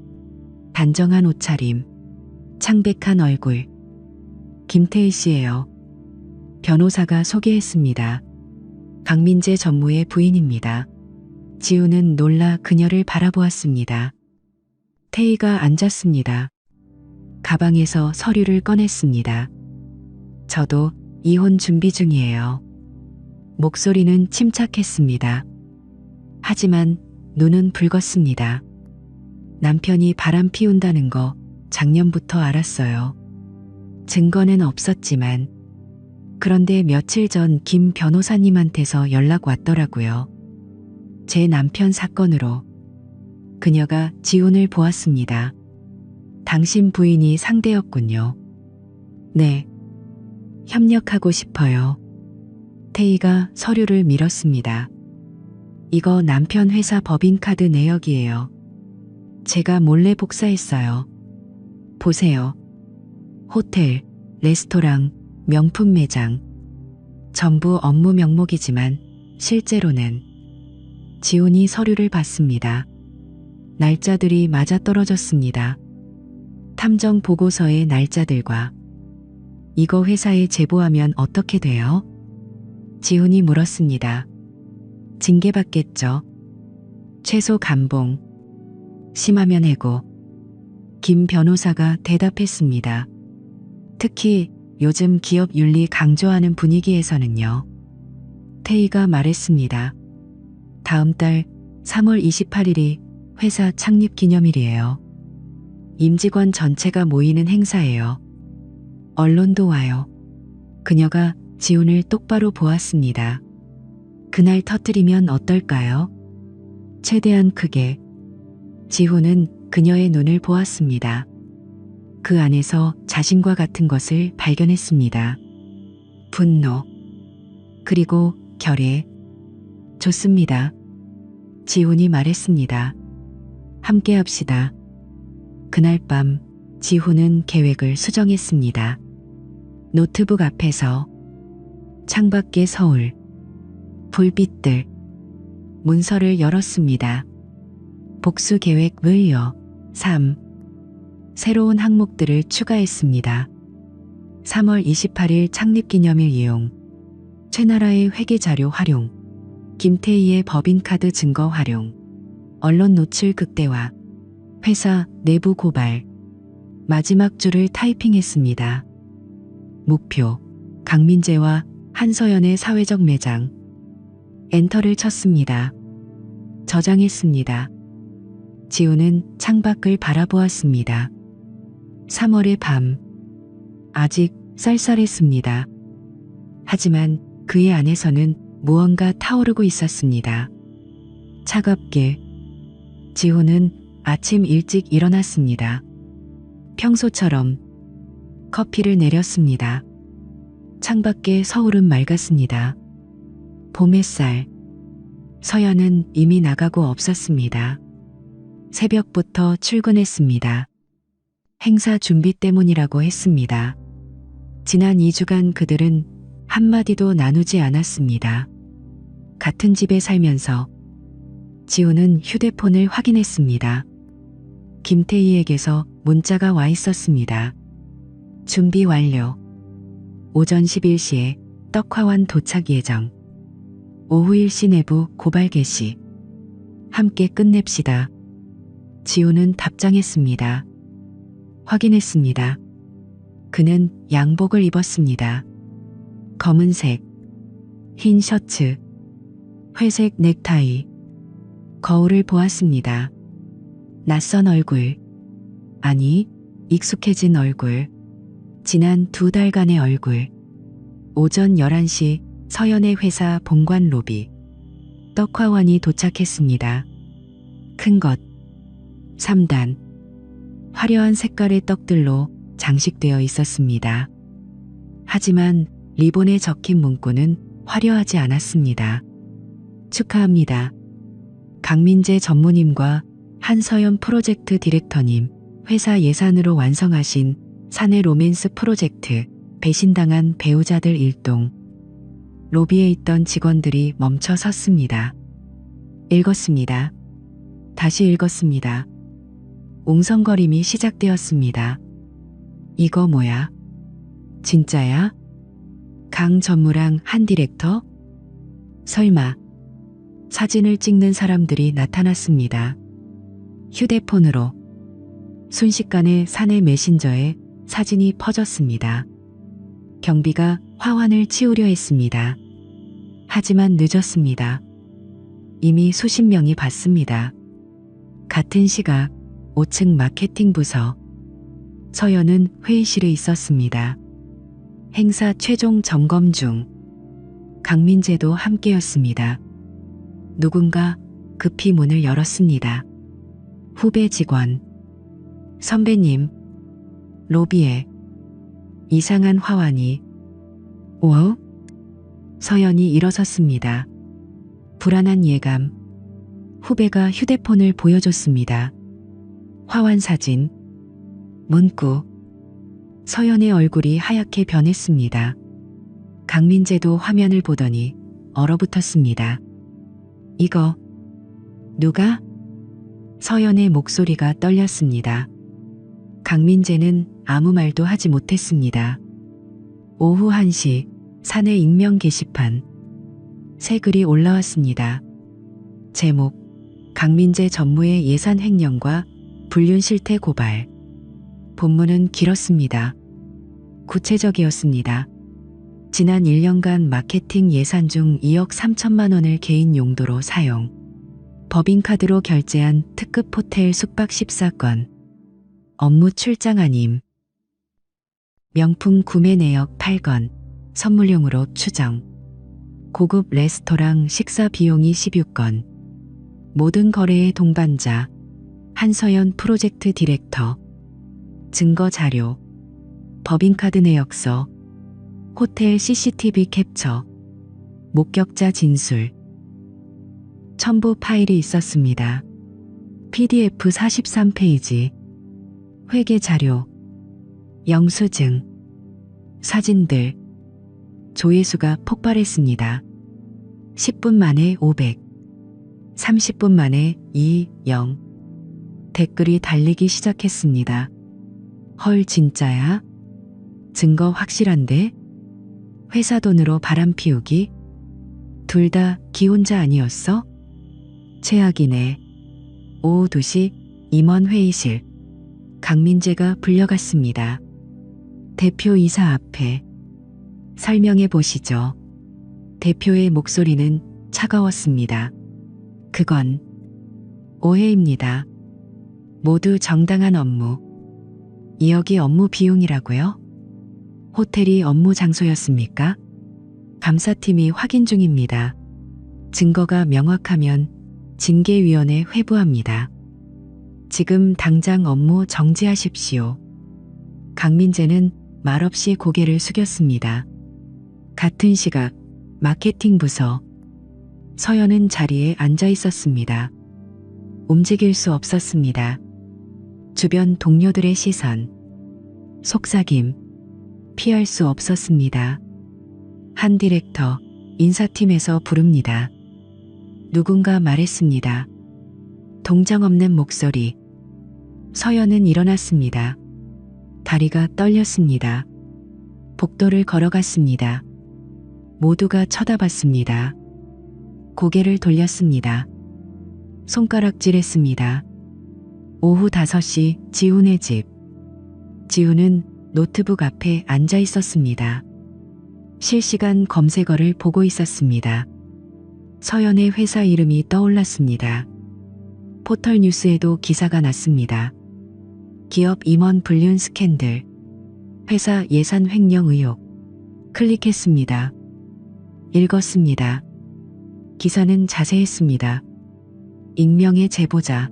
단정한 옷차림, 창백한 얼굴. 김태희 씨예요. 변호사가 소개했습니다. 강민재 전무의 부인입니다. 지훈은 놀라 그녀를 바라보았습니다. 태희가 앉았습니다. 가방에서 서류를 꺼냈습니다. 저도 이혼 준비 중이에요. 목소리는 침착했습니다. 하지만 눈은 붉었습니다. 남편이 바람 피운다는 거 작년부터 알았어요. 증거는 없었지만 그런데 며칠 전 김 변호사님한테서 연락 왔더라고요. 제 남편 사건으로. 그녀가 지훈을 보았습니다. 당신 부인이 상대였군요. 네. 협력하고 싶어요. 태희가 서류를 밀었습니다. 이거 남편 회사 법인카드 내역이에요. 제가 몰래 복사했어요. 보세요. 호텔, 레스토랑, 명품 매장. 전부 업무 명목이지만 실제로는 지훈이 서류를 봤습니다. 날짜들이 맞아떨어졌습니다. 탐정 보고서의 날짜들과. 이거 회사에 제보하면 어떻게 돼요? 지훈이 물었습니다. 징계받겠죠. 최소 감봉. 심하면 해고. 김 변호사가 대답했습니다. 특히 요즘 기업 윤리 강조하는 분위기에서는요. 태희가 말했습니다. 다음 달 3월 28일이 회사 창립 기념일이에요. 임직원 전체가 모이는 행사예요. 언론도 와요. 그녀가 지훈을 똑바로 보았습니다. 그날 터뜨리면 어떨까요? 최대한 크게. 지훈은 그녀의 눈을 보았습니다. 그 안에서 자신과 같은 것을 발견했습니다. 분노. 그리고 결의. 좋습니다. 지훈이 말했습니다. 함께 합시다. 그날 밤 지훈은 계획을 수정했습니다. 노트북 앞에서. 창밖의 서울. 불빛들. 문서를 열었습니다. 복수 계획 물려. 3. 새로운 항목들을 추가했습니다. 3월 28일 창립기념일 이용, 최나라의 회계자료 활용, 김태희의 법인카드 증거 활용, 언론 노출 극대화, 회사 내부 고발, 마지막 줄을 타이핑했습니다. 목표, 강민재와 한서연의 사회적 매장. 엔터를 쳤습니다. 저장했습니다. 지우는 창밖을 바라보았습니다. 3월의 밤. 아직 쌀쌀했습니다. 하지만 그의 안에서는 무언가 타오르고 있었습니다. 차갑게. 지호는 아침 일찍 일어났습니다. 평소처럼 커피를 내렸습니다. 창밖에 서울은 맑았습니다. 봄 햇살. 서연은 이미 나가고 없었습니다. 새벽부터 출근했습니다. 행사 준비 때문이라고 했습니다. 지난 2주간 그들은 한마디도 나누지 않았습니다. 같은 집에 살면서 지우는 휴대폰을 확인했습니다. 김태희에게서 문자가 와 있었습니다. 준비 완료. 오전 11시에 떡화원 도착 예정. 오후 1시 내부 고발 개시. 함께 끝냅시다. 지우는 답장했습니다. 확인했습니다. 그는 양복을 입었습니다. 검은색, 흰 셔츠, 회색 넥타이. 거울을 보았습니다. 낯선 얼굴. 아니, 익숙해진 얼굴. 지난 2달간의 얼굴. 오전 11시 서연의 회사 본관 로비. 떡화원이 도착했습니다. 큰 것. 3단. 화려한 색깔의 떡들로 장식되어 있었습니다. 하지만 리본에 적힌 문구는 화려하지 않았습니다. 축하합니다. 강민재 전무님과 한서연 프로젝트 디렉터님, 회사 예산으로 완성하신 사내 로맨스 프로젝트 배신당한 배우자들 일동. 로비에 있던 직원들이 멈춰 섰습니다. 읽었습니다. 다시 읽었습니다. 웅성거림이 시작되었습니다. 이거 뭐야? 진짜야? 강 전무랑 한 디렉터? 설마. 사진을 찍는 사람들이 나타났습니다. 휴대폰으로. 순식간에 사내 메신저에 사진이 퍼졌습니다. 경비가 화환을 치우려 했습니다. 하지만 늦었습니다. 이미 수십 명이 봤습니다. 같은 시각 5층 마케팅 부서. 서연은 회의실에 있었습니다. 행사 최종 점검 중. 강민재도 함께였습니다. 누군가 급히 문을 열었습니다. 후배 직원. 선배님. 로비에 이상한 화환이. 뭐? 서연이 일어섰습니다. 불안한 예감. 후배가 휴대폰을 보여줬습니다. 화환 사진. 문구. 서연의 얼굴이 하얗게 변했습니다. 강민재도 화면을 보더니 얼어붙었습니다. 이거 누가? 서연의 목소리가 떨렸습니다. 강민재는 아무 말도 하지 못했습니다. 오후 1시 사내 익명 게시판. 새 글이 올라왔습니다. 제목: 강민재 전무의 예산 횡령과 불륜 실태 고발. 본문은 길었습니다. 구체적이었습니다. 지난 1년간 마케팅 예산 중 2억 3천만 원을 개인 용도로 사용. 법인카드로 결제한 특급 호텔 숙박 14건. 업무 출장 아님. 명품 구매 내역 8건. 선물용으로 추정. 고급 레스토랑 식사 비용이 16건. 모든 거래의 동반자. 한서연 프로젝트 디렉터. 증거 자료. 법인카드 내역서. 호텔 CCTV 캡처. 목격자 진술. 첨부 파일이 있었습니다. PDF 43페이지. 회계 자료. 영수증. 사진들. 조회수가 폭발했습니다. 10분 만에 500. 30분 만에 2, 0. 댓글이 달리기 시작했습니다. 헐, 진짜야? 증거 확실한데? 회사 돈으로 바람 피우기? 둘 다 기혼자 아니었어? 최악이네. 오후 2시 임원 회의실. 강민재가 불려갔습니다. 대표이사 앞에. 설명해 보시죠. 대표의 목소리는 차가웠습니다. 그건 오해입니다. 모두 정당한 업무. 2억이 업무 비용이라고요? 호텔이 업무 장소였습니까? 감사팀이 확인 중입니다. 증거가 명확하면 징계위원회 회부합니다. 지금 당장 업무 정지하십시오. 강민재는 말없이 고개를 숙였습니다. 같은 시각 마케팅 부서. 서연은 자리에 앉아 있었습니다. 움직일 수 없었습니다. 주변 동료들의 시선. 속삭임. 피할 수 없었습니다. 한 디렉터, 인사팀에서 부릅니다. 누군가 말했습니다. 동정 없는 목소리. 서연은 일어났습니다. 다리가 떨렸습니다. 복도를 걸어갔습니다. 모두가 쳐다봤습니다. 고개를 돌렸습니다. 손가락질했습니다. 오후 5시 지훈의 집. 지훈은 노트북 앞에 앉아 있었습니다. 실시간 검색어를 보고 있었습니다. 서연의 회사 이름이 떠올랐습니다. 포털 뉴스에도 기사가 났습니다. 기업 임원 불륜 스캔들. 회사 예산 횡령 의혹. 클릭했습니다. 읽었습니다. 기사는 자세했습니다. 익명의 제보자.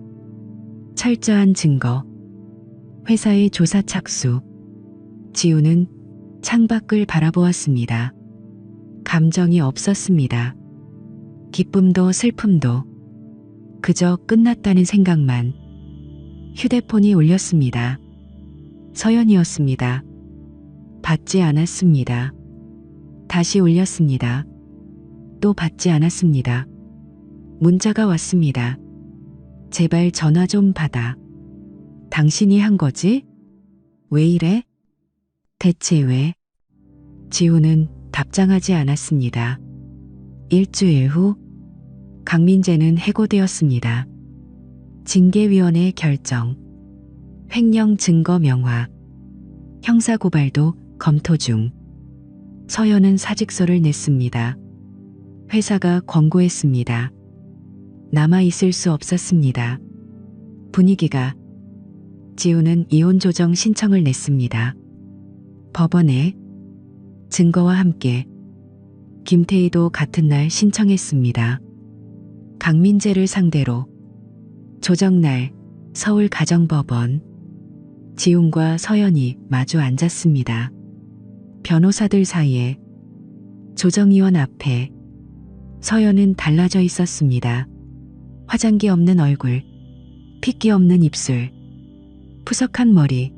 철저한 증거. 회사의 조사 착수. 지우는 창밖을 바라보았습니다. 감정이 없었습니다. 기쁨도 슬픔도. 그저 끝났다는 생각만. 휴대폰이 울렸습니다. 서연이었습니다. 받지 않았습니다. 다시 울렸습니다. 또 받지 않았습니다. 문자가 왔습니다. 제발 전화 좀 받아. 당신이 한 거지? 왜 이래? 대체 왜? 지우는 답장하지 않았습니다. 일주일 후 강민재는 해고되었습니다. 징계위원회 결정. 횡령 증거 명확. 형사고발도 검토 중. 서연은 사직서를 냈습니다. 회사가 권고했습니다. 남아있을 수 없었습니다. 분위기가. 지우는 이혼 조정 신청을 냈습니다. 법원에. 증거와 함께. 김태희도 같은 날 신청했습니다. 강민재를 상대로. 조정날 서울 가정법원. 지훈과 서연이 마주 앉았습니다. 변호사들 사이에. 조정위원 앞에. 서연은 달라져 있었습니다. 화장기 없는 얼굴, 핏기 없는 입술, 푸석한 머리.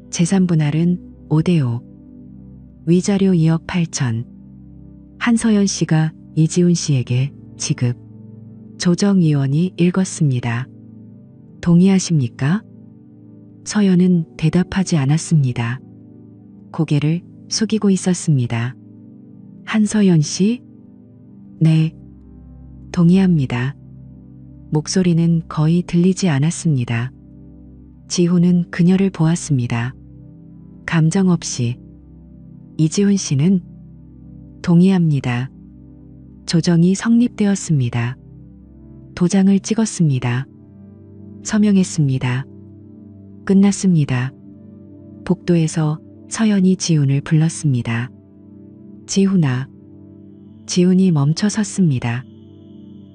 재산 분할은 5대5. 위자료 2억 8천. 한서연 씨가 이지훈 씨에게 지급. 조정위원이 읽었습니다. 동의하십니까? 서연은 대답하지 않았습니다. 고개를 숙이고 있었습니다. 한서연 씨? 네, 동의합니다. 목소리는 거의 들리지 않았습니다. 지훈은 그녀를 보았습니다. 감정 없이. 이지훈 씨는 동의합니다. 조정이 성립되었습니다. 도장을 찍었습니다. 서명했습니다. 끝났습니다. 복도에서 서연이 지훈을 불렀습니다. 지훈아. 지훈이 멈춰 섰습니다.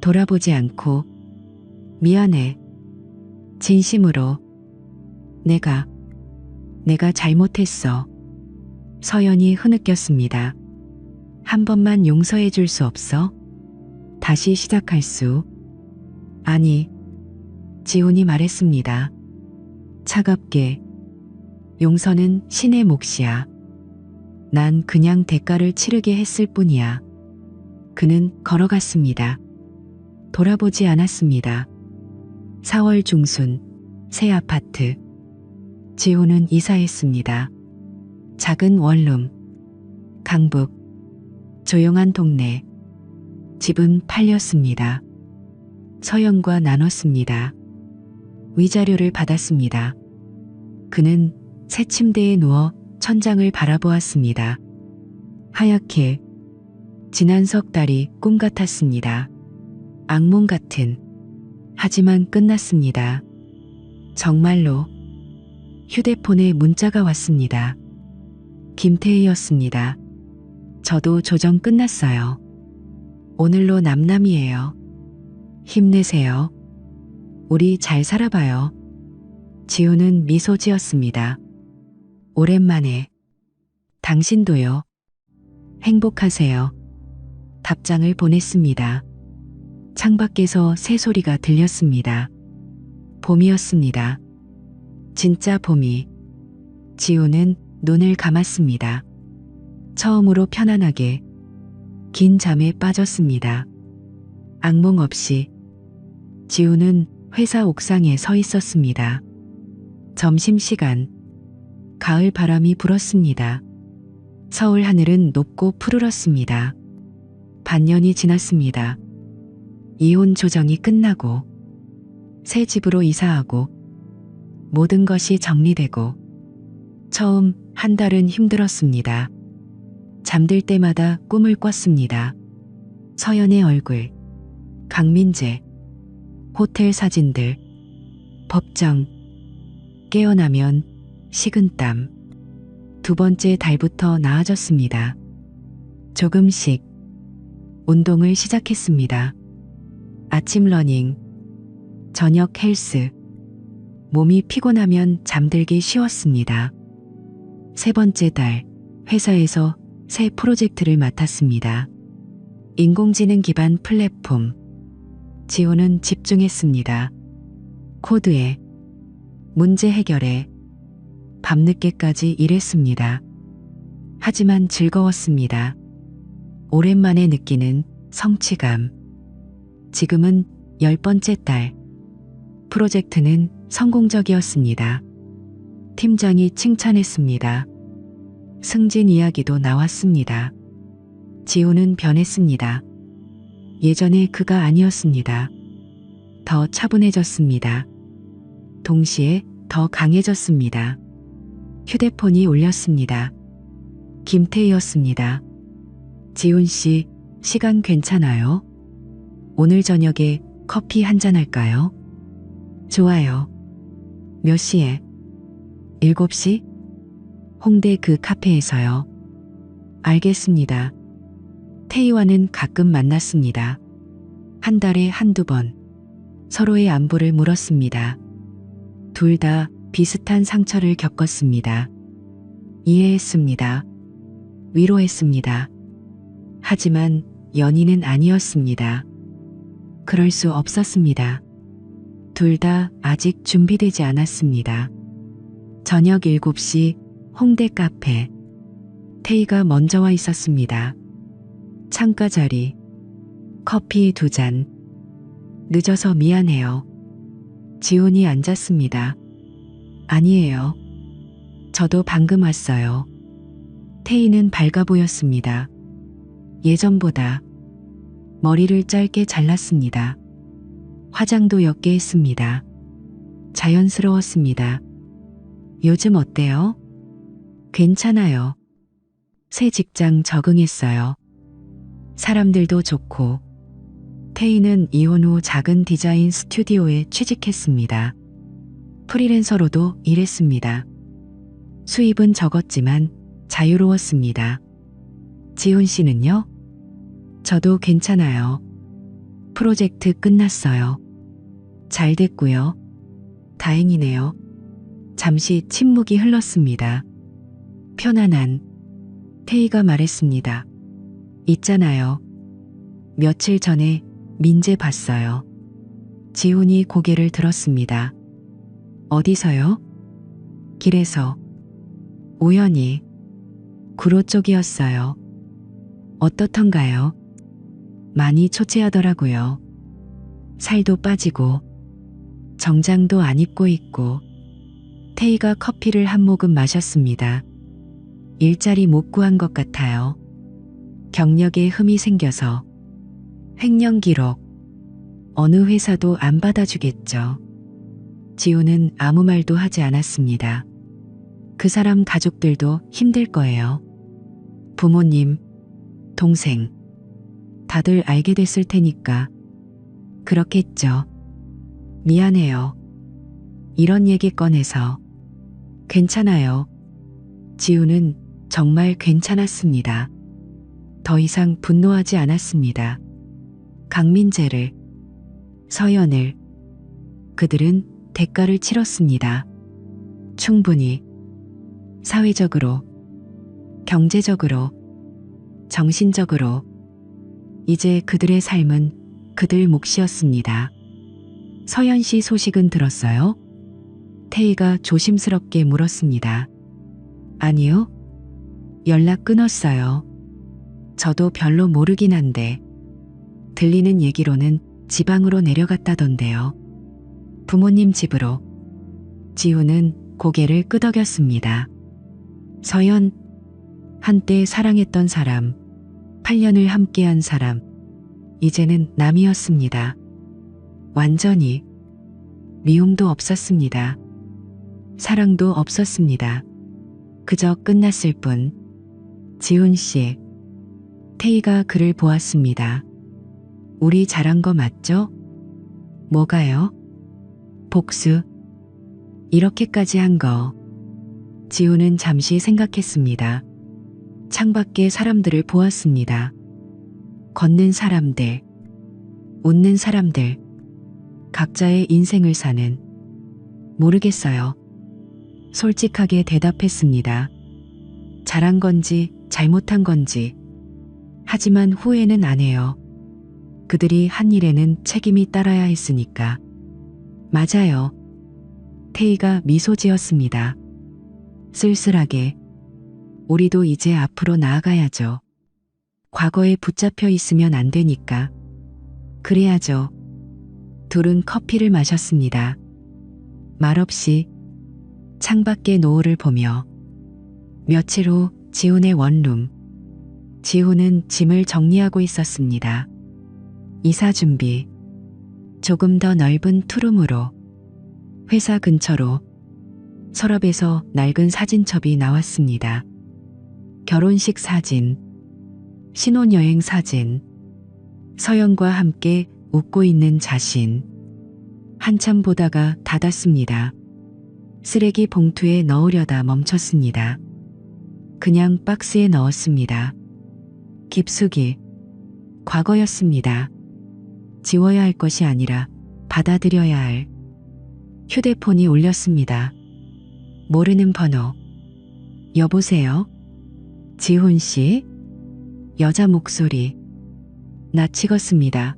돌아보지 않고. 미안해. 진심으로. 내가 잘못했어. 서연이 흐느꼈습니다. 한 번만 용서해 줄 수 없어? 다시 시작할 수. 아니. 지훈이 말했습니다. 차갑게. 용서는 신의 몫이야. 난 그냥 대가를 치르게 했을 뿐이야. 그는 걸어갔습니다. 돌아보지 않았습니다. 4월 중순 새 아파트. 지호는 이사했습니다. 작은 원룸, 강북, 조용한 동네. 집은 팔렸습니다. 서연과 나눴습니다. 위자료를 받았습니다. 그는 새 침대에 누워 천장을 바라보았습니다. 하얗게 지난 석 달이 꿈 같았습니다. 악몽 같은. 하지만 끝났습니다. 정말로. 휴대폰에 문자가 왔습니다. 김태희였습니다. 저도 조정 끝났어요. 오늘로 남남이에요. 힘내세요. 우리 잘 살아봐요. 지우는 미소 지었습니다. 오랜만에. 당신도요. 행복하세요. 답장을 보냈습니다. 창밖에서 새소리가 들렸습니다. 봄이었습니다. 진짜 봄이. 지우는 눈을 감았습니다. 처음으로 편안하게 긴 잠에 빠졌습니다. 악몽 없이. 지우는 회사 옥상에 서 있었습니다. 점심시간. 가을 바람이 불었습니다. 서울 하늘은 높고 푸르렀습니다. 반년이 지났습니다. 이혼 조정이 끝나고 새 집으로 이사하고 모든 것이 정리되고 처음 한 달은 힘들었습니다. 잠들 때마다 꿈을 꿨습니다. 서연의 얼굴, 강민재, 호텔 사진들, 법정. 깨어나면 식은땀. 두 번째 달부터 나아졌습니다. 조금씩 운동을 시작했습니다. 아침 러닝, 저녁 헬스. 몸이 피곤하면 잠들기 쉬웠습니다. 세 번째 달, 회사에서 새 프로젝트를 맡았습니다. 인공지능 기반 플랫폼. 지호는 집중했습니다. 코드에, 문제 해결에, 밤늦게까지 일했습니다. 하지만 즐거웠습니다. 오랜만에 느끼는 성취감. 지금은 10번째 달. 프로젝트는 성공적이었습니다. 팀장이 칭찬했습니다. 승진 이야기도 나왔습니다. 지호는 변했습니다. 예전의 그가 아니었습니다. 더 차분해졌습니다. 동시에 더 강해졌습니다. 휴대폰이 울렸습니다. 김태희였습니다. 지훈 씨, 시간 괜찮아요? 오늘 저녁에 커피 한잔 할까요? 좋아요. 몇 시에? 7시? 홍대 그 카페에서요. 알겠습니다. 태희와는 가끔 만났습니다. 한 달에 한두 번. 서로의 안부를 물었습니다. 둘 다 비슷한 상처를 겪었습니다. 이해했습니다. 위로했습니다. 하지만 연인은 아니었습니다. 그럴 수 없었습니다. 둘 다 아직 준비되지 않았습니다. 저녁 7시 홍대 카페. 태희가 먼저 와 있었습니다. 창가 자리. 커피 2잔. 늦어서 미안해요. 지훈이 앉았습니다. 아니에요. 저도 방금 왔어요. 태희는 밝아 보였습니다. 예전보다. 머리를 짧게 잘랐습니다. 화장도 옅게 했습니다. 자연스러웠습니다. 요즘 어때요? 괜찮아요. 새 직장 적응했어요. 사람들도 좋고. 태희는 이혼 후 작은 디자인 스튜디오에 취직했습니다. 프리랜서로도 일했습니다. 수입은 적었지만 자유로웠습니다. 지훈 씨는요? 저도 괜찮아요. 프로젝트 끝났어요. 잘 됐고요. 다행이네요. 잠시 침묵이 흘렀습니다. 편안한. 태희가 말했습니다. 있잖아요. 며칠 전에 민재 봤어요. 지훈이 고개를 들었습니다. 어디서요? 길에서. 우연히. 구로 쪽이었어요. 어떻던가요? 많이 초췌하더라고요. 살도 빠지고 정장도 안 입고 있고 태희가 커피를 한 모금 마셨습니다. 일자리 못 구한 것 같아요. 경력에 흠이 생겨서. 횡령 기록. 어느 회사도 안 받아주겠죠. 지우는 아무 말도 하지 않았습니다. 그 사람 가족들도 힘들 거예요. 부모님, 동생, 다들 알게 됐을 테니까. 그렇겠죠. 미안해요. 이런 얘기 꺼내서. 괜찮아요. 지우는 정말 괜찮았습니다. 더 이상 분노하지 않았습니다. 강민재를, 서연을, 그들은 대가를 치렀습니다. 충분히. 사회적으로, 경제적으로, 정신적으로. 이제 그들의 삶은 그들 몫이었습니다. 서연 씨 소식은 들었어요? 태희가 조심스럽게 물었습니다. 아니요. 연락 끊었어요. 저도 별로 모르긴 한데. 들리는 얘기로는 지방으로 내려갔다던데요. 부모님 집으로. 지우는 고개를 끄덕였습니다. 서연, 한때 사랑했던 사람, 8년을 함께한 사람, 이제는 남이었습니다. 완전히. 미움도 없었습니다. 사랑도 없었습니다. 그저 끝났을 뿐. 지훈 씨. 태희가 그를 보았습니다. 우리 잘한 거 맞죠? 뭐가요? 복수. 이렇게까지 한 거. 지훈은 잠시 생각했습니다. 창밖에 사람들을 보았습니다. 걷는 사람들, 웃는 사람들, 각자의 인생을 사는. 모르겠어요. 솔직하게 대답했습니다. 잘한 건지 잘못한 건지. 하지만 후회는 안 해요. 그들이 한 일에는 책임이 따라야 했으니까. 맞아요. 태희가 미소 지었습니다. 쓸쓸하게. 우리도 이제 앞으로 나아가야죠. 과거에 붙잡혀 있으면 안 되니까. 그래야죠. 둘은 커피를 마셨습니다. 말없이 창밖의 노을을 보며. 며칠 후 지훈의 원룸. 지훈은 짐을 정리하고 있었습니다. 이사 준비. 조금 더 넓은 투룸으로. 회사 근처로. 서랍에서 낡은 사진첩이 나왔습니다. 결혼식 사진, 신혼여행 사진, 서연과 함께 웃고 있는 자신. 한참 보다가 닫았습니다. 쓰레기 봉투에 넣으려다 멈췄습니다. 그냥 박스에 넣었습니다. 깊숙이. 과거였습니다. 지워야 할 것이 아니라 받아들여야 할. 휴대폰이 울렸습니다. 모르는 번호. 여보세요? 지훈 씨? 여자 목소리. 나 찍었습니다.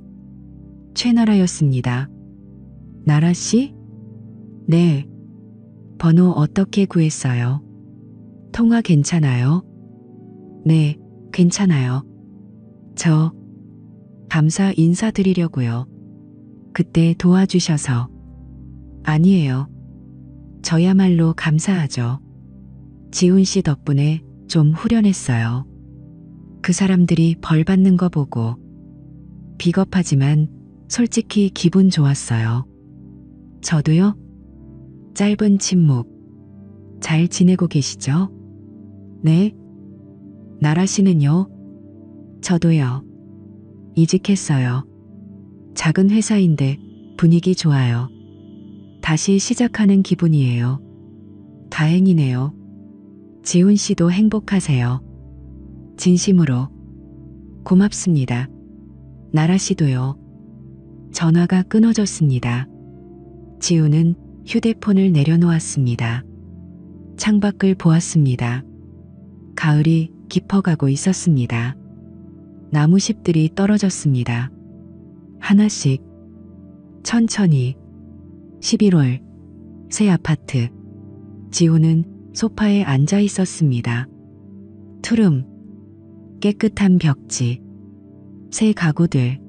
최나라였습니다. 나라 씨? 네. 번호 어떻게 구했어요? 통화 괜찮아요? 네, 괜찮아요. 저 감사 인사드리려고요. 그때 도와주셔서. 아니에요. 저야말로 감사하죠. 지훈 씨 덕분에 좀 후련했어요. 그 사람들이 벌 받는 거 보고. 비겁하지만 솔직히 기분 좋았어요. 저도요? 짧은 침묵. 잘 지내고 계시죠? 네. 나라 씨는요? 저도요. 이직했어요. 작은 회사인데 분위기 좋아요. 다시 시작하는 기분이에요. 다행이네요. 지훈 씨도 행복하세요. 진심으로. 고맙습니다. 나라 씨도요. 전화가 끊어졌습니다. 지훈은 휴대폰을 내려놓았습니다. 창밖을 보았습니다. 가을이 깊어가고 있었습니다. 나무잎들이 떨어졌습니다. 하나씩. 천천히. 11월. 새 아파트. 지훈은 소파에 앉아 있었습니다. 투룸. 깨끗한 벽지. 새 가구들.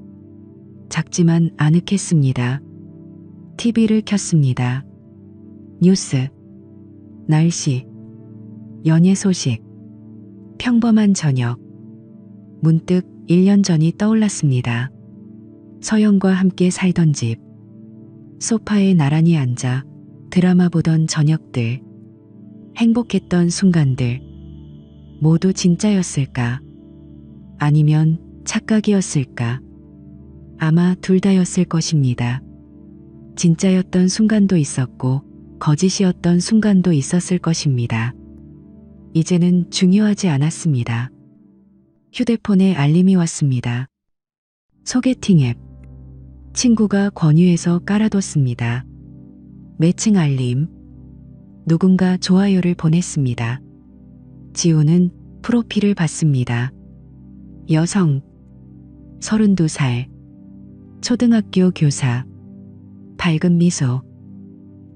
작지만 아늑했습니다. TV를 켰습니다. 뉴스. 날씨, 연애 소식, 평범한 저녁. 문득 1년 전이 떠올랐습니다. 서영과 함께 살던 집. 소파에 나란히 앉아 드라마 보던 저녁들. 행복했던 순간들. 모두 진짜였을까? 아니면 착각이었을까? 아마 둘 다였을 것입니다. 진짜였던 순간도 있었고 거짓이었던 순간도 있었을 것입니다. 이제는 중요하지 않았습니다. 휴대폰에 알림이 왔습니다. 소개팅 앱. 친구가 권유해서 깔아뒀습니다. 매칭 알림. 누군가 좋아요를 보냈습니다. 지우는 프로필을 봤습니다. 여성. 32살. 초등학교 교사. 밝은 미소.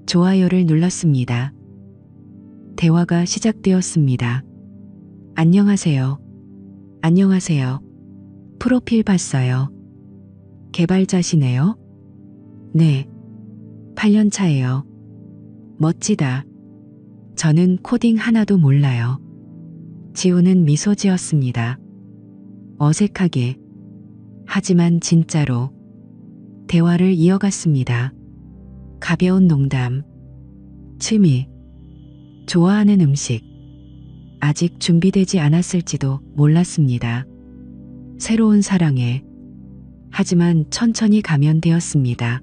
좋아요를 눌렀습니다. 대화가 시작되었습니다. 안녕하세요. 안녕하세요. 프로필 봤어요. 개발자시네요? 네. 8년 차예요. 멋지다. 저는 코딩 하나도 몰라요. 지우는 미소 지었습니다. 어색하게. 하지만 진짜로. 대화를 이어갔습니다. 가벼운 농담. 취미. 좋아하는 음식. 아직 준비되지 않았을지도 몰랐습니다. 새로운 사랑에. 하지만 천천히 가면 되었습니다.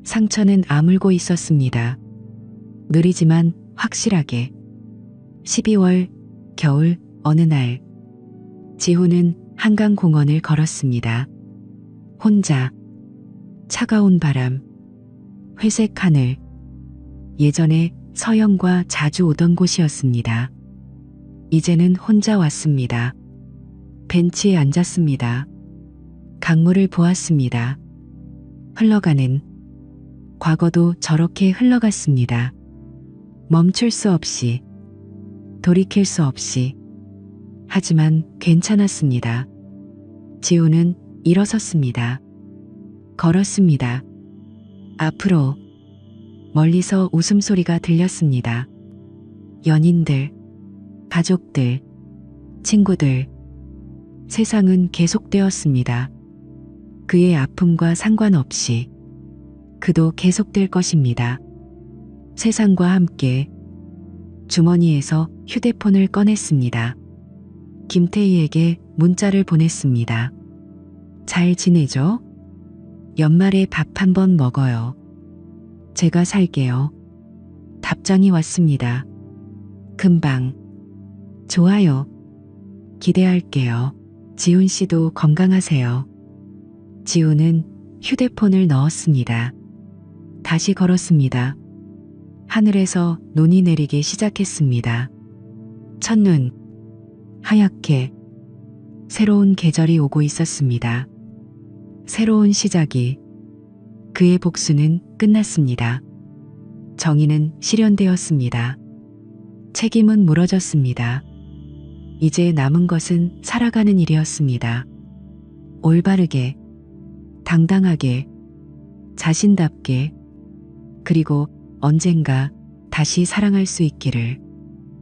상처는 아물고 있었습니다. 느리지만 확실하게. 12월 겨울 어느 날. 지호는 한강공원을 걸었습니다. 혼자. 차가운 바람. 회색 하늘. 예전에 서영과 자주 오던 곳이었습니다. 이제는 혼자 왔습니다. 벤치에 앉았습니다. 강물을 보았습니다. 흘러가는. 과거도 저렇게 흘러갔습니다. 멈출 수 없이. 돌이킬 수 없이. 하지만 괜찮았습니다. 지우는 일어섰습니다. 걸었습니다. 앞으로. 멀리서 웃음소리가 들렸습니다. 연인들, 가족들, 친구들. 세상은 계속되었습니다. 그의 아픔과 상관없이. 그도 계속될 것입니다. 세상과 함께. 주머니에서 휴대폰을 꺼냈습니다. 김태희에게 문자를 보냈습니다. 잘 지내죠? 연말에 밥 한번 먹어요. 제가 살게요. 답장이 왔습니다. 금방. 좋아요. 기대할게요. 지훈 씨도 건강하세요. 지훈은 휴대폰을 넣었습니다. 다시 걸었습니다. 하늘에서 눈이 내리기 시작했습니다. 첫눈. 하얗게. 새로운 계절이 오고 있었습니다. 새로운 시작이. 그의 복수는 끝났습니다. 정의는 실현되었습니다. 책임은 무너졌습니다. 이제 남은 것은 살아가는 일이었습니다. 올바르게, 당당하게, 자신답게, 그리고 언젠가 다시 사랑할 수 있기를.